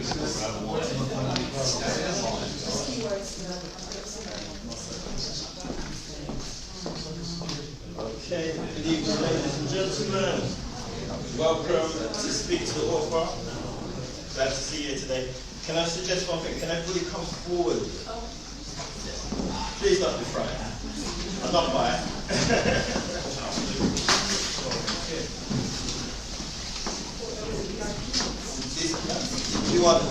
Okay, good evening, ladies and gentlemen. Welcome to Speak to the Author. Glad to see you today. Can I suggest one thing? Can everybody come forward? Please don't be frightened. I'm not by You want to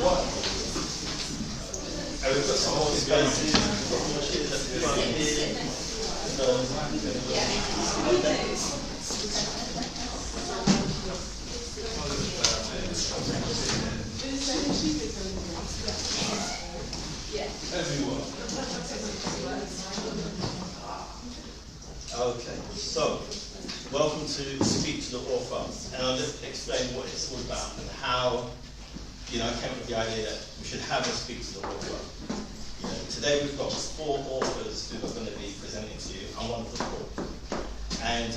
what? We've got some more spaces, got more chairs at the front here. Everyone. Okay, so welcome to Speak to the Author, and I'll just explain what it's all about and how, I came up with the idea that we should have a Speak to the Author. Today we've got 4 authors who are going to be presenting to you. I'm one of the 4. And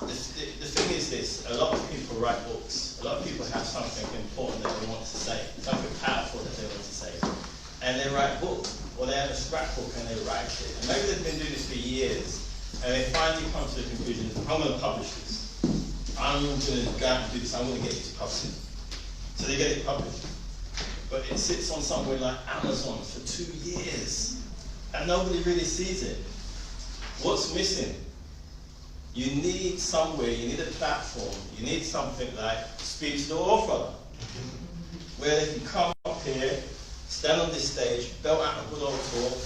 the thing is this: a lot of people write books. A lot of people have something important that they want to say, something powerful that they want to say, and they write books, or they have a scrapbook and they write it. And maybe they've been doing this for years. And they finally come to the conclusion, I'm going to publish this. I'm going to go out and do this. I'm going to get it to publish it. So they get it published. But it sits on somewhere like Amazon for 2 years. And nobody really sees it. What's missing? You need somewhere, you need a platform, you need something like Speak to the Author, where they can come up here, stand on this stage, belt out a good old talk,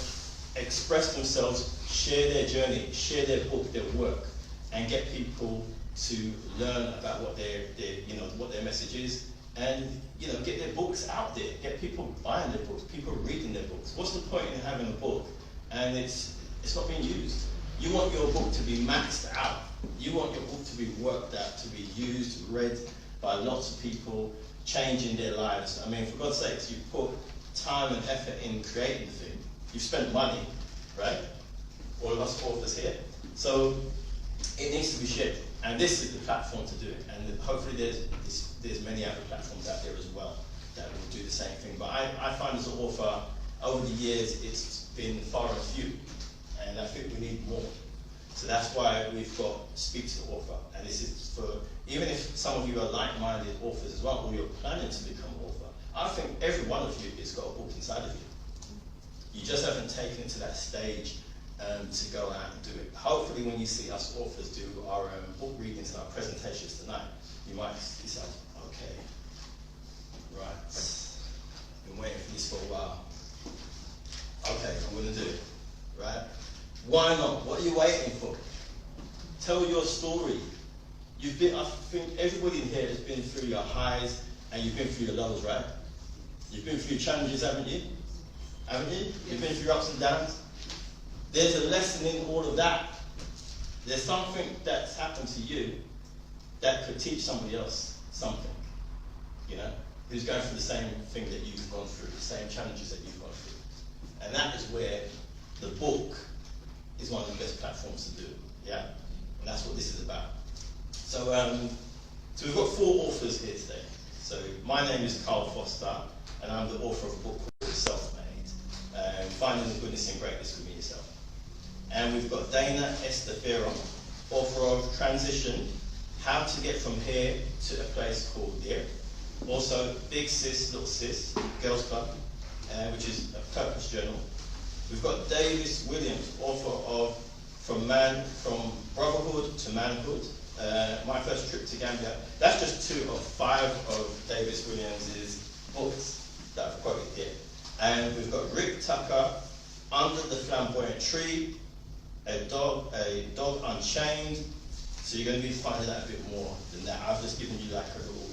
express themselves, share their journey, share their book, their work, and get people to learn about what their message is, and get their books out there, get people buying their books, people reading their books. What's the point in having a book and it's not being used? You want your book to be maxed out. You want your book to be worked out, to be used, read by lots of people, changing their lives. I mean, for God's sakes, you put time and effort in creating the thing. You've spent money, right? All of us authors here. So it needs to be shared. And this is the platform to do it. And hopefully there's many other platforms out there as well that will do the same thing. But I find as an author, over the years, it's been far and few. And I think we need more. So that's why we've got Speak to the Author. And this is for, even if some of you are like-minded authors as well, or you're planning to become an author, I think every one of you has got a book inside of you. You just haven't taken it to that stage to go out and do it. Hopefully when you see us authors do our book readings and our presentations tonight, you might decide, okay, right, been waiting for this for a while. Okay, I'm going to do it, right? Why not? What are you waiting for? Tell your story. I think everybody in here has been through your highs and you've been through your lows, right? You've been through challenges, haven't you? Haven't you? You've been through ups and downs. There's a lesson in all of that. There's something that's happened to you that could teach somebody else something, who's going through the same thing that you've gone through, the same challenges that you've gone through. And that is where the book is one of the best platforms to do, yeah? And that's what this is about. So, so we've got 4 authors here today. So my name is Carl Foster, and I'm the author of a book called SelfMade, Finding the Goodness and Greatness Within Yourself. And we've got Dana Estefero, author of Transition, How to Get From Here to a Place Called There. Also, Big Sis, Little Sis, Girls Club, which is a purpose journal. We've got Davis Williams, author of From Brotherhood to Manhood, My First Trip to Gambia. That's just 2 of 5 of Davis Williams' books that I've quoted here. And we've got Rick Tucker, Under the Flamboyant Tree, a dog Unchained. So you're going to be finding out a bit more than that. I've just given you like a little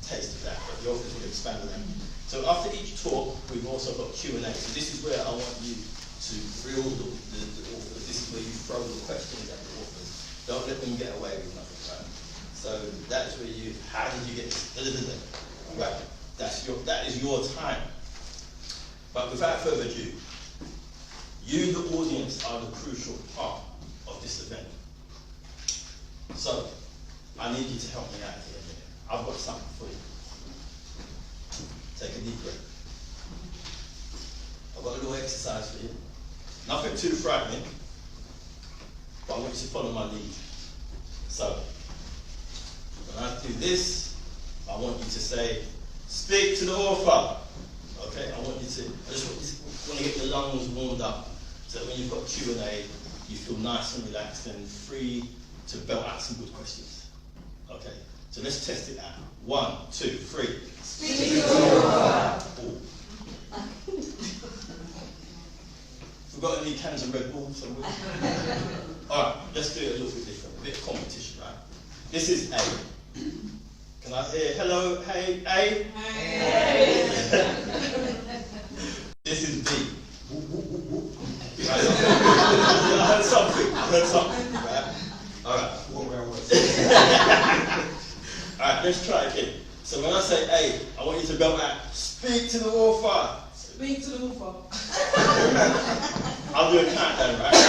taste of that, but the authors will expand on that. So after each talk, we've also got Q&A. So this is where I want you to grill the authors. This is where you throw the questions at the authors. Don't let them get away with nothing, right? So that is where how did you get this? Right, that is your time. But without further ado, you, the audience, are the crucial part of this event. So, I need you to help me out here. I've got something for you. Take a deep breath. I've got a little exercise for you. Nothing too frightening, but I want you to follow my lead. So, when I do this, I want you to say, speak to the author. Okay, I just want to get your lungs warmed up so that when you've got Q&A, you feel nice and relaxed and free to belt out some good questions. Okay, so let's test it out. 1, 2, 3. Speak to the author. Forgot any cans of Red Bull somewhere? Alright, let's do it a little bit different. A bit of competition, right? This is A. Can I hear hello, hey, A? Hey. This is B. Right. I heard something, right? Alright. Alright, let's try again. So when I say A, I want you to go back, speak to the author. Speak to the author. I'll do a countdown, right? 1,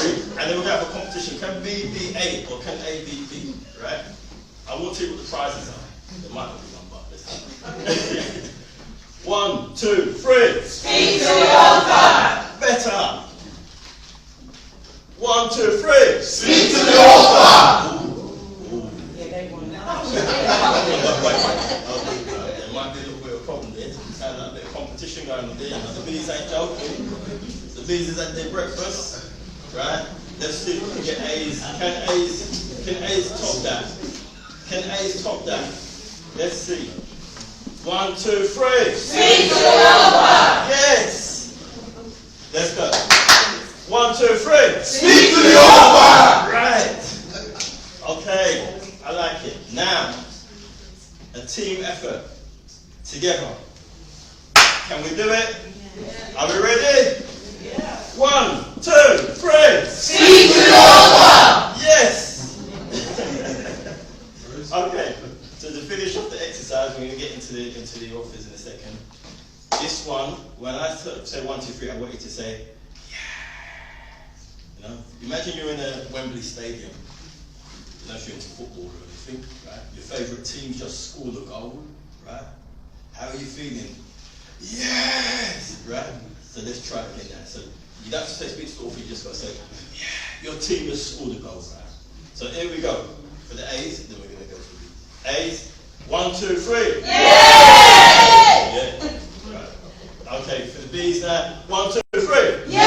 2, 3. And then we're going to have a competition. Can B be A or can A be B, right? I won't tell you what the prizes are. There might not be one, but let's have it. 1, 2, 3. Speak to the author. Better. 1, 2, 3. Speak to the author. Yeah, they won. There might be a little bit of a problem there. Sounds like a bit of competition going on there. The bees ain't joking. The bees is at their breakfast, right? Let's see if we can get A's. Can A's top that? Can A's top that? Let's see. 1, 2, 3. Speak to the author. Yes. Let's go. 1, 2, 3. Speak to the author. Right. Okay. I like it. Now, a team effort. Together. Can we do it? Are we ready? 1, 2, 3. Speak to the author. Yes. Okay. So to finish off the exercise, we're going to get into the authors in a second. This one, when I say 1, 2, 3, I want you to say, yeah. You know, imagine you're in a Wembley Stadium. You know, if you're into football or anything, right? Your favourite team just scored a goal, right? How are you feeling? Yes, right? So let's try it again now. So you don't have to say speak to the author, you just got to say, yeah, your team has scored a goal, right? So here we go. For the A's, then we're going to go for the A's. 1, 2, 3. Yeah! Yeah. Right. Okay, for the B's now. 1, 2, 3. Yeah!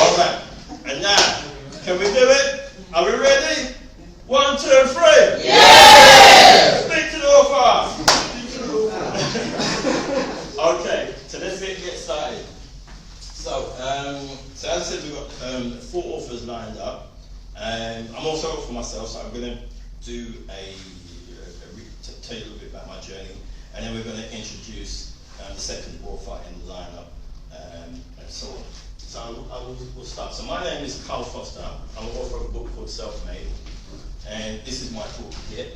All right. And now, can we do it? Are we ready? 1, 2, 3. Yeah! Speak to the author. Okay, so let's get started. So as I said, we've got 4 authors lined up. I'm also up for myself, so I'm going to do tell you a little bit about my journey, and then we're going to introduce the second author in the lineup, and so on. So we'll start. So my name is Carl Foster. I'm an author of a book called SelfMade, and this is my book here.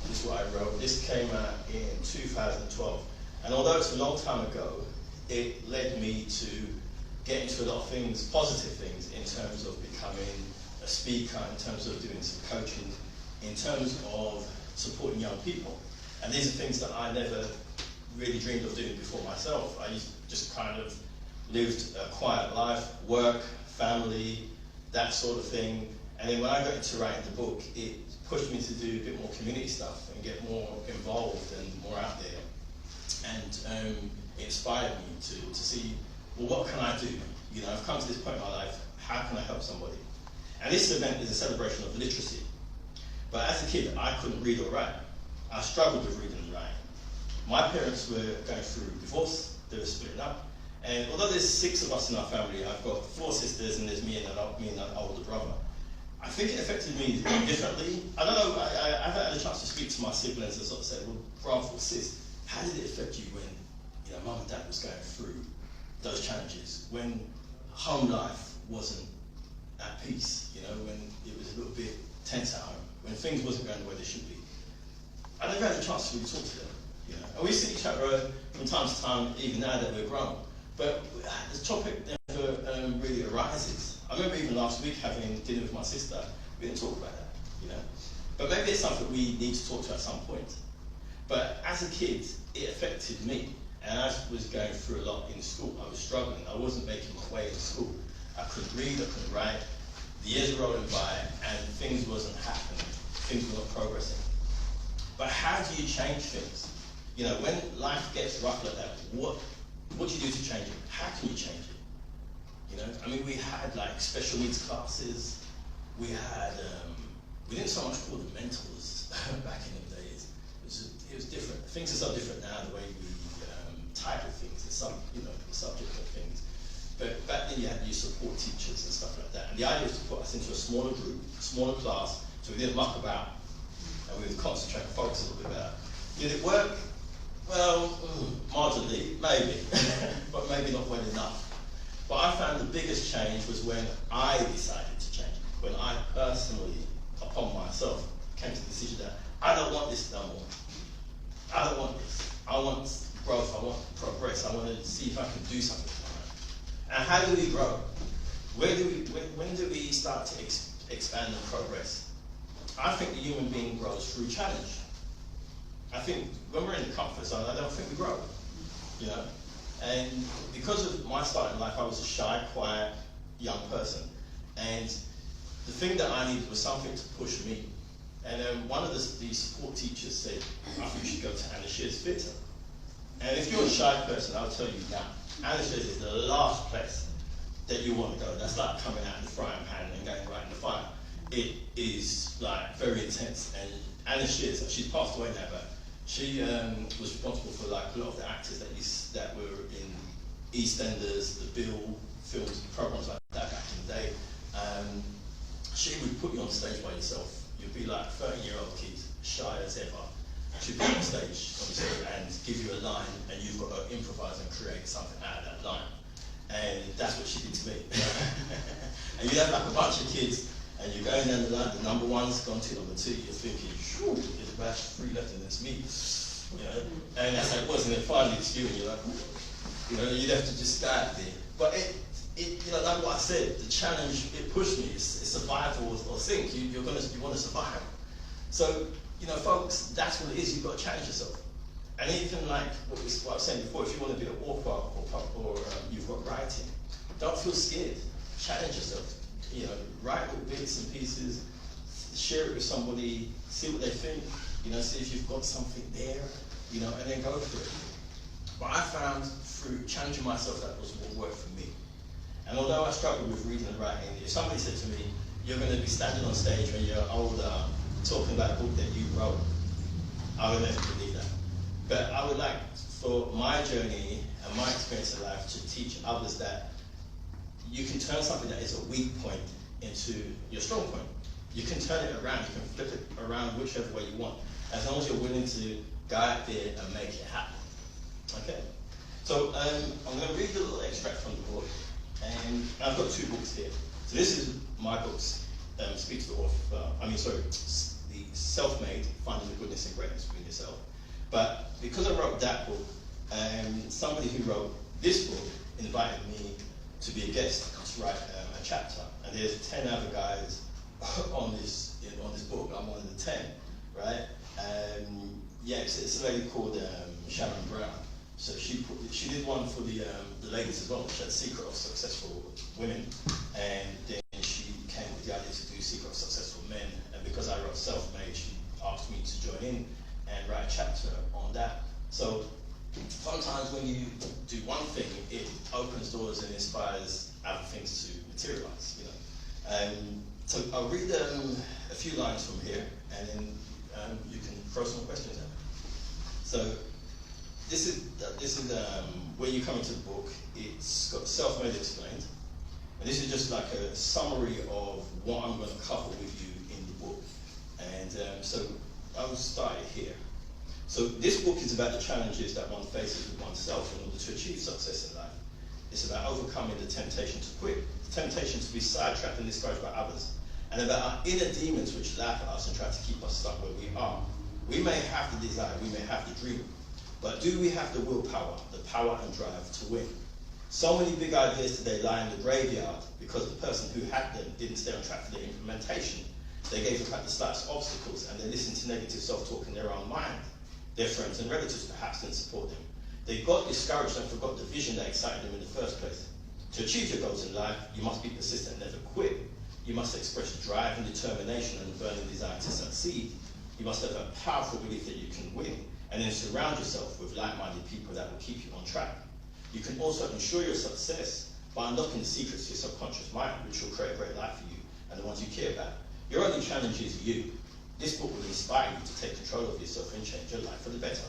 This is what I wrote. This came out in 2012, and although it's a long time ago, it led me to get into a lot of things, positive things, in terms of becoming a speaker, in terms of doing some coaching, in terms of supporting young people. And these are things that I never really dreamed of doing before myself. I just kind of lived a quiet life, work, family, that sort of thing. And then when I got into writing the book, it pushed me to do a bit more community stuff and get more involved and more out there. And it inspired me to see, well, what can I do? You know, I've come to this point in my life, how can I help somebody? And this event is a celebration of literacy. But as a kid, I couldn't read or write. I struggled with reading and writing. My parents were going through divorce, they were splitting up. And although there's 6 of us in our family, I've got 4 sisters and there's me and an older brother. I think it affected me differently. I don't know, I've had a chance to speak to my siblings and sort of say, well, brother or sis, how did it affect you when, you know, mum and dad was going through those challenges, when home life wasn't at peace, you know, when it was a little bit tense at home, when things wasn't going the way they should be. I never had a chance to really talk to them, you know. And we see each other from time to time, even now that we're grown, but the topic never really arises. I I remember even last week having dinner with my sister, we didn't talk about that, you know. But maybe it's something we need to talk to at some point. But as a kid, it affected me. And I was going through a lot in school. I was struggling. I wasn't making my way in school. I couldn't read, I couldn't write. The years were rolling by and things wasn't happening. Things were not progressing. But how do you change things? You know, when life gets rough like that, what do you do to change it? How can you change it? You know, I mean, we had like special needs classes. We had, we didn't so much call them mentors back in the days. It was different. Things are so different now, the way we title things, and some, you know, the subject of things. But back then you had your support teachers and stuff like that. And the idea was to put us into a smaller group, smaller class, so we didn't muck about, and we would concentrate and focus a little bit better. Did it work? Well, marginally, maybe, but maybe not well enough. But I found the biggest change was when I decided to change. When I personally, upon myself, came to the decision that I don't want this no more. I don't want this. I want growth, I want progress, I want to see if I can do something for it. And how do we grow? When do we start to expand and progress? I think the human being grows through challenge. I think when we're in the comfort zone, I don't think we grow, you know? And because of my start in life, I was a shy, quiet, young person. And the thing that I needed was something to push me. And one of the support teachers said, I think you should go to Anna Shear's Theatre. And if you're a shy person, I'll tell you now, Anna Shear's is the last place that you want to go. That's like coming out in the frying pan and going right in the fire. It is like very intense. And Anna Shear's, she's passed away now, but she was responsible for like a lot of the actors that were in EastEnders, the Bill films, programs like that back in the day. She would put you on stage by yourself. You'd be like 13-year-old kid, shy as ever. She'd be on stage, obviously, and give you a line, and you've got to improvise and create something out of that line. And that's what she did to me. And you'd have like a bunch of kids, and you're going down the line, the number one's gone to number two, you're thinking, shoo, there's about 3 left and it's me. You know? And that's how it was, and then finally it's you, and you're like, you know, you'd have to just go out there. But you know, like what I said, the challenge, it pushed me. It's survival or think. You want to survive. So, you know, folks, that's what it is. You've got to challenge yourself. And even like what I was saying before, if you want to be an author or you've got writing, don't feel scared. Challenge yourself. You know, write little bits and pieces, share it with somebody, see what they think. You know, see if you've got something there. You know, and then go for it. But I found through challenging myself that was what worked for me. And although I struggled with reading and writing, if somebody said to me, you're going to be standing on stage when you're older, talking about a book that you wrote, I would never believe that. But I would like for my journey and my experience in life to teach others that you can turn something that is a weak point into your strong point. You can turn it around, you can flip it around whichever way you want, as long as you're willing to go out there and make it happen. Okay? So I'm going to read a little extract from the book. And I've got 2 books here. So this is my books, Speak to the Author, the SelfMade, Finding the Goodness and Greatness Within Yourself. But because I wrote that book, somebody who wrote this book invited me to be a guest to write a chapter. And there's 10 other guys on this book. I'm one of the 10, right? Yeah, it's a lady called Sharon Brown. So she did one for the ladies as well. She had Secret of Successful Women, and then she came with the idea to do Secret of Successful Men. And because I wrote SelfMade, she asked me to join in and write a chapter on that. So sometimes when you do one thing, it opens doors and inspires other things to materialize. You know. So I'll read a few lines from here, and then you can throw some questions at me. So. This is when you come into the book, it's got SelfMade explained. And this is just like a summary of what I'm going to cover with you in the book. And so I will start it here. So this book is about the challenges that one faces with oneself in order to achieve success in life. It's about overcoming the temptation to quit, the temptation to be sidetracked and discouraged by others, and about our inner demons which laugh at us and try to keep us stuck where we are. We may have the desire, we may have the dream, but do we have the willpower, the power and drive to win? So many big ideas today lie in the graveyard because the person who had them didn't stay on track for their implementation. They gave up at the start's obstacles and they listened to negative self-talk in their own mind. Their friends and relatives perhaps didn't support them. They got discouraged and forgot the vision that excited them in the first place. To achieve your goals in life, you must be persistent and never quit. You must express drive and determination and a burning desire to succeed. You must have a powerful belief that you can win, and then surround yourself with like-minded people that will keep you on track. You can also ensure your success by unlocking the secrets to your subconscious mind, which will create a great life for you and the ones you care about. Your only challenge is you. This book will inspire you to take control of yourself and change your life for the better.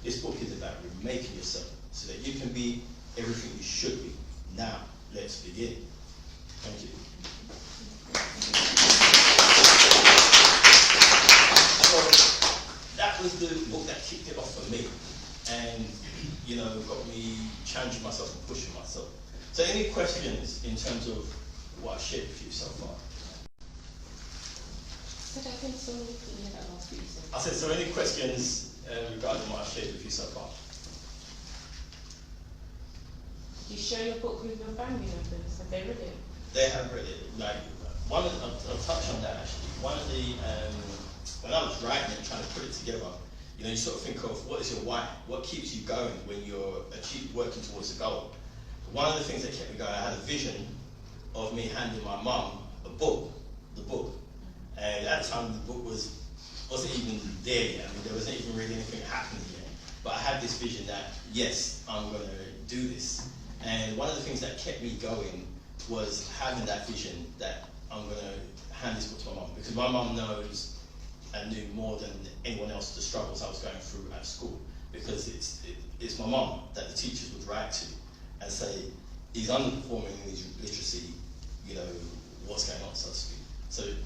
This book is about remaking yourself so that you can be everything you should be. Now, let's begin. Thank you. So, that was the book that kicked it off for me. And, you know, got me challenging myself and pushing myself. So any questions in terms of what I've shared with you so far? I said, so any questions regarding what I've shared with you so far? Do you share your book with your family members? Have they read it? They have read it. Like, I'll touch on that actually. One of the, when I was writing and trying to put it together, you know, you sort of think of what is your why? What keeps you going when you're working towards a goal? One of the things that kept me going, I had a vision of me handing my mum the book. And at the time, the book wasn't even there yet. I mean, there wasn't even really anything happening yet. But I had this vision that, yes, I'm going to do this. And one of the things that kept me going was having that vision that I'm going to hand this book to my mum. Because my mum knows and knew more than anyone else the struggles I was going through at school. Because it's my mum that the teachers would write to and say, he's underperforming in his literacy, you know, what's going on, so to speak.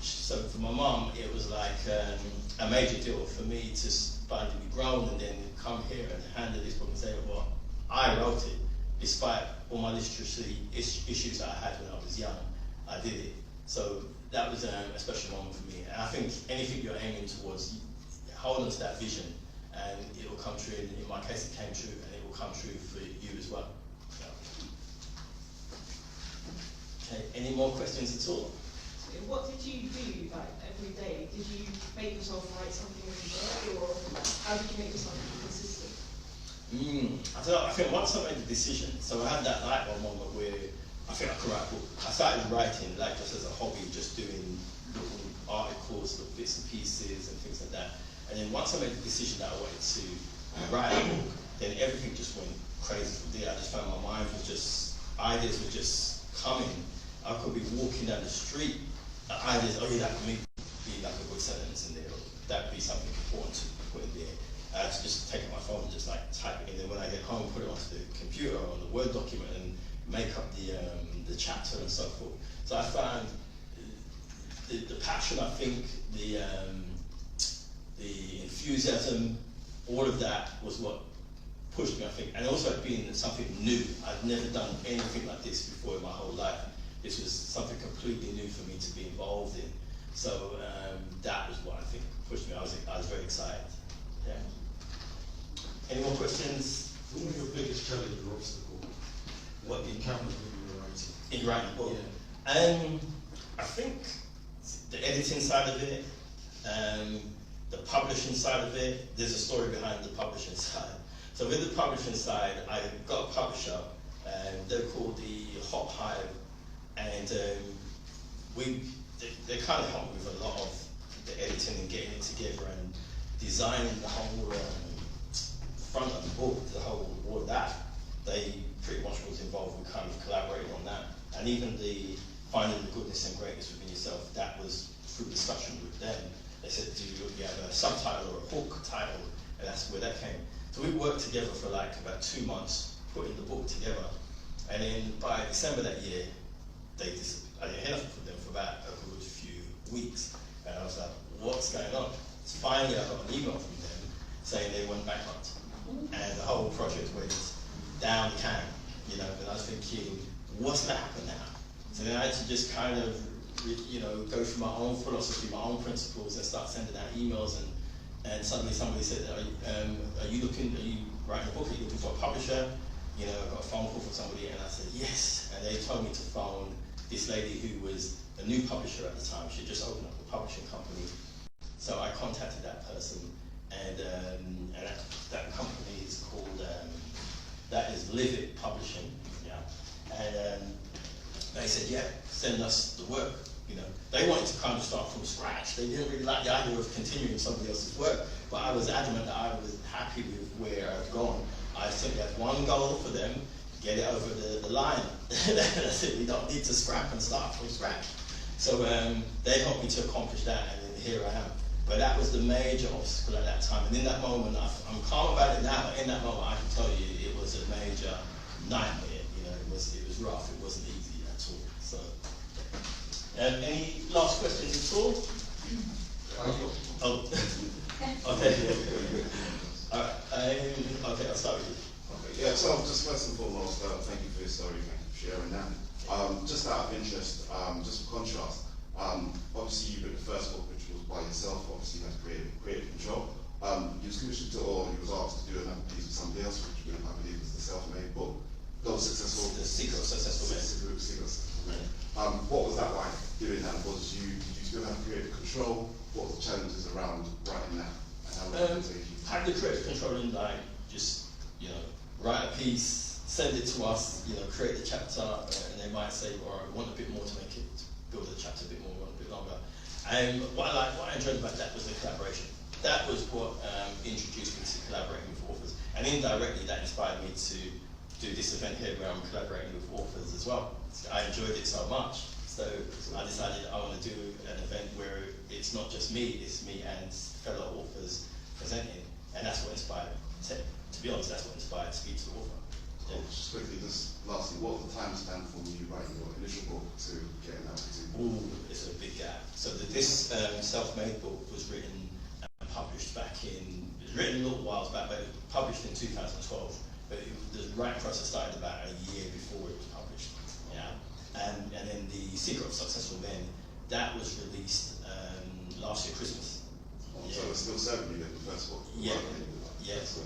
So for my mum, it was like a major deal for me to finally be grown and then come here and hand her this book and say, well, I wrote it. Despite all my literacy issues that I had when I was young, I did it. So that was a special moment for me. And I think anything you're aiming towards, hold on to that vision and it will come true. In my case, it came true and it will come true for you as well. So. Okay, any more questions at all? What did you do like every day? Did you make yourself write something every day, or how did you make yourself consistent? I don't know, I think once I made the decision, so I had that light bulb moment where I think I could write a book. I started writing like just as a hobby, just doing little articles, little bits and pieces and things like that. And then once I made the decision that I wanted to write a book, then everything just went crazy from there. I just found my mind was just, ideas were just coming. I could be walking down the street, ideas, oh yeah, that could be like a good sentence in there, or that would be something important to put in there. I had to just take out my phone and just like type it in there. When I get home, put it onto the computer or on the Word document and make up the chapter and so forth. So I found the passion, I think, the enthusiasm, all of that was what pushed me, I think. And also being something new. I'd never done anything like this before in my whole life. This was something completely new for me to be involved in. So that was what I think pushed me. I was very excited. Yeah. Any more questions? What was your biggest challenge or obstacle? What you encountered when you were writing? In writing a book? Yeah. I think the editing side of it, the publishing side of it. There's a story behind the publishing side. So with the publishing side, I got a publisher, and they're called the Hot Hive. And they kind of helped me with a lot of the editing and getting it together and designing the whole front of the book, all of that. They pretty much was involved. We kind of collaborated on that. And even the finding the goodness and greatness within yourself, that was through discussion with them. They said, do you have a subtitle or a hook title? And that's where that came. So we worked together for like about 2 months, putting the book together. And then by December that year, I didn't hear from them for about a good few weeks. And I was like, what's going on? So finally I got an email from them saying they went bankrupt. And the whole project went down the can, you know, and I was thinking, what's going to happen now? So then I had to just kind of, you know, go through my own philosophy, my own principles, and start sending out emails. And suddenly somebody said, are you writing a book? Are you looking for a publisher? you know, I got a phone call from somebody and I said, yes. And they told me to phone this lady who was a new publisher at the time. She had just opened up a publishing company. So I contacted that person, and that company is called, that is Live It Publishing, yeah. And they said, yeah, send us the work. You know, they wanted to kind of start from scratch. They didn't really like the idea of continuing somebody else's work, but I was adamant that I was happy with where I'd gone. I simply had one goal for them: get it over the line. That's it. We don't need to scrap and start from scratch. So they helped me to accomplish that, and then here I am. But that was the major obstacle at that time. And in that moment, I'm calm about it now, but in that moment, I can tell you it was a major nightmare. You know, it was rough. It wasn't easy at all. So. Any last questions at all? Oh, okay. All right. Okay, I'll start with you. Okay, yeah, so just first and foremost, thank you for your story, thank you for sharing that. Just out of interest, just for contrast, obviously you wrote the first book, which was by yourself, obviously you had creative control. You was commissioned to, or you was asked to do another piece with somebody else, which I believe was the SelfMade book. That was successful. The secret of successful men. What was that like doing that? Did you still have creative control? What were the challenges around writing that? And how long did it take you? Have the creative control in, like, just, you know, write a piece, send it to us, you know, create the chapter, and they might say, all right, we want a bit more to make it, build the chapter a bit more, we want a bit longer. And what I enjoyed about that was the collaboration. That was what introduced me to collaborating with authors. And indirectly, that inspired me to do this event here where I'm collaborating with authors as well. I enjoyed it so much, so I decided I want to do an event where it's not just me, it's me and fellow authors presenting, and that's what inspired, to be honest, that's what inspired Speak to the Author. Yeah. Just quickly, just lastly, what was the time span from you writing your initial book to getting that to? Ooh, it's a big gap. So this SelfMade book was written and published back in, it was written a little while back, but it was published in 2012. But the writing process started about a year before it was published. Yeah, and then the Secret of Successful Men, that was released last year Christmas. Oh, yeah. So it's still serving you in the first book. Yeah, yeah. So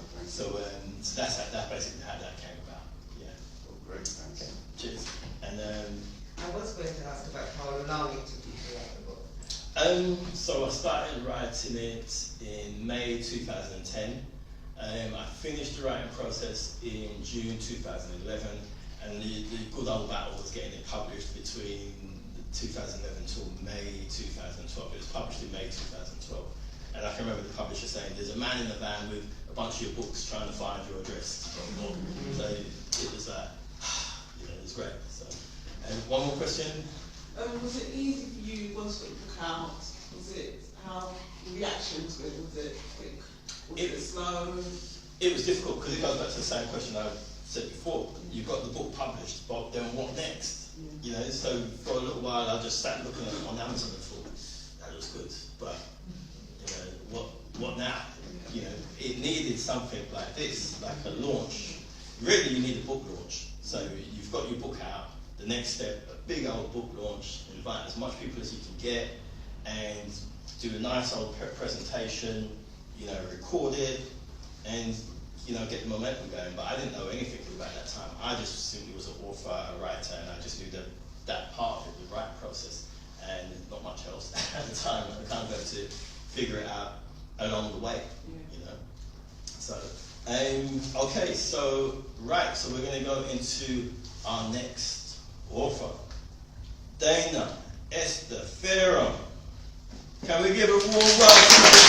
that's basically how that came about. Yeah. Oh, great, thanks. Okay. Cheers. And I was going to ask about how long it took you to write the book. so I started writing it in May 2010. I finished the writing process in June 2011, and the good old battle was getting it published between 2011 till May 2012. It was published in May 2012. And I can remember the publisher saying, there's a man in the van with a bunch of your books trying to find your address. So it was you know, it was great. So, and one more question? Was it easy for you once you put the book out? Was it, how the reaction to it, was it quick? Was it slow? It was difficult because it goes back to the same question I said before. You got the book published, but then what next? You know, so for a little while I just sat looking at it on Amazon and thought, that looks good, but you know, what now? You know, it needed something like this, like a launch. Really, you need a book launch. So you've got your book out. The next step, a big old book launch. Invite as much people as you can get, and do a nice old presentation. You know, record it, and you know, get the momentum going. But I didn't know anything about that time. I just simply was an author, a writer, and I just knew that part of it, the writing process, and not much else at the time. I kind of had to figure it out along the way, you know. So, okay, so right, so we're going to go into our next author, Dana Esther Farron. Can we give a warm welcome?